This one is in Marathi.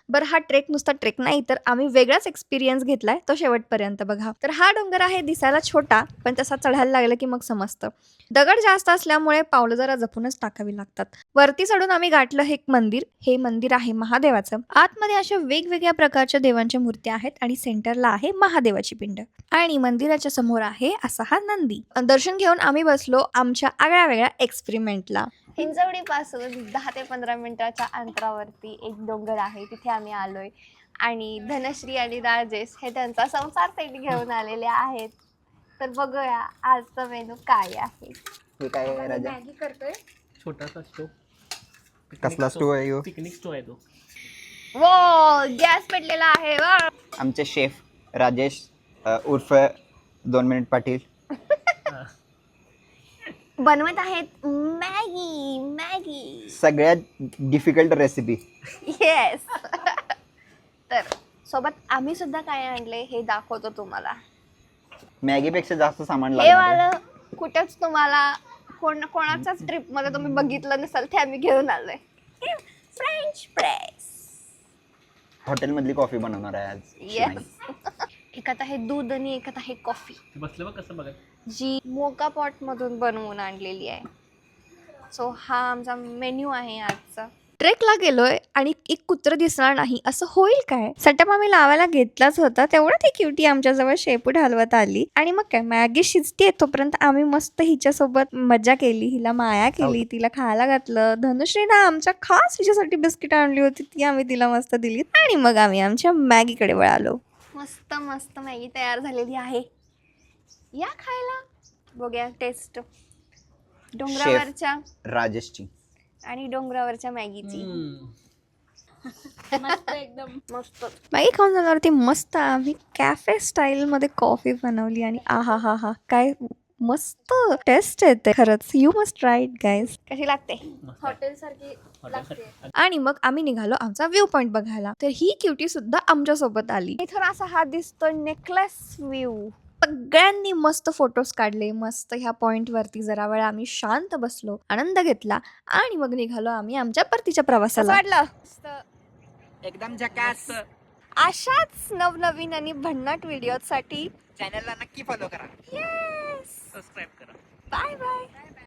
बरं हा ट्रेक नुसता ट्रेक नाही तर आम्ही वेगळाच एक्सपिरियन्स घेतलाय, तो शेवटपर्यंत बघा. तर हा डोंगर आहे दिसायला छोटा, पण तसा चढायला लागलं की मग समजतं. दगड जास्त असल्यामुळे पावलं जरा जपूनच टाकावी लागतात. वरती चढून आम्ही गाठलं हे एक मंदिर. हे मंदिर आहे महादेवाचं. आतमध्ये अशा वेगवेगळ्या प्रकारच्या देवांच्या मूर्त्या आहेत आणि सेंटरला आहे महादेवाची पिंड आणि मंदिराच्या समोर आहे असा हा नंदी. दर्शन घेऊन आम्ही बसलो आमच्या आगळ्या वेगळ्या एक्सपेरिमेंटला. हिंजवडी पासून 10 ते 15 मिनिटाच्या अंतरावरती एक डोंगर आहे, तिथे आम्ही आलोय आणि धनश्री आणि राजेश हे त्यांचा संसार सेट घेऊन आलेले आहेत. तर बघूया आजचा मेनू काय आहे. हे काय आहे राजा? मॅगी करतोय. छोटासा स्टोव. कसला स्टोव आहे ह्यो? पिकनिक स्टोव आहे तो. वो गॅस पेटलेला आहे. वा आमचे शेफ राजेश उर्फ 2 मिनिट पाटील बनवत आहेत मॅगी. सगळ्यात डिफिकल्ट रेसिपी. येस. तर सोबत आम्ही सुद्धा काय आणले हे दाखवतो तुम्हाला. मॅगीपेक्षा जास्त सामान हे लागणार आहे. वालं कुठेच तुम्हाला कोणाच्याच ट्रिप मध्ये तुम्ही बघितलं नसेल, ते आम्ही घेऊन आलोय. French press. हॉटेलमधली कॉफी बनवणार आहे आज. येस. एकात आहे दूध आणि एकात आहे कॉफी, बसलं बघ कसं बघा. जी मोका पॉट मधून बनवून आणलेली आहे. सो हा आमचा मेन्यू आहे आजचा. ट्रेकला गेलोय आणि एक कुत्र दिसणार नाही असं होईल काय? सेटअप आम्ही लावायला घेतलाच होता, तेवढं ती क्युटी आमच्याजवळ शेपूट हलवत आली आणि मग काय मॅगी शिजते तोपर्यंत आम्ही मस्त हिच्यासोबत मजा केली, हिला माया केली, तिला खायला घातलं. धनुश्रीने आमच्या खास हिच्यासाठी बिस्किट आणली होती, ती आम्ही तिला मस्त दिली आणि मग आम्ही आमच्या मॅगीकडे वळालो. मस्त मस्त मॅगी तयार झालेली आहे, या खायला. बघूया टेस्ट डोंगरावरच्या राजेशची आणि डोंगरावरच्या मॅगीची. मस्त एकदम मस्त मॅगी खाऊन झाल्यावरती मस्त आम्ही कॅफे स्टाईल मध्ये कॉफी बनवली आणि आहा हा हा काय मस्त टेस्ट येते खरंच. You must try it guys. कशी लागते? हॉटेल सारखी लागते. आणि मग आम्ही निघालो आमचा व्ह्यू पॉइंट बघायला. तर ही क्युटी सुद्धा आमच्या सोबत आली. इथून असा हा दिसतो नेकलेस व्ह्यू. सगळ्यांनी मस्त फोटोज काढले. मस्त ह्या पॉइंट वरती जरा वेळ आम्ही शांत बसलो, आनंद घेतला आणि मग निघालो आम्ही आमच्या परतीच्या प्रवासाला. वाटलं एकदम झकास. अशाच नवनवीन आणि भन्नाट व्हिडिओसाठी चॅनलला नक्की फॉलो करा. येस. सबस्क्राईब करा. Bye bye.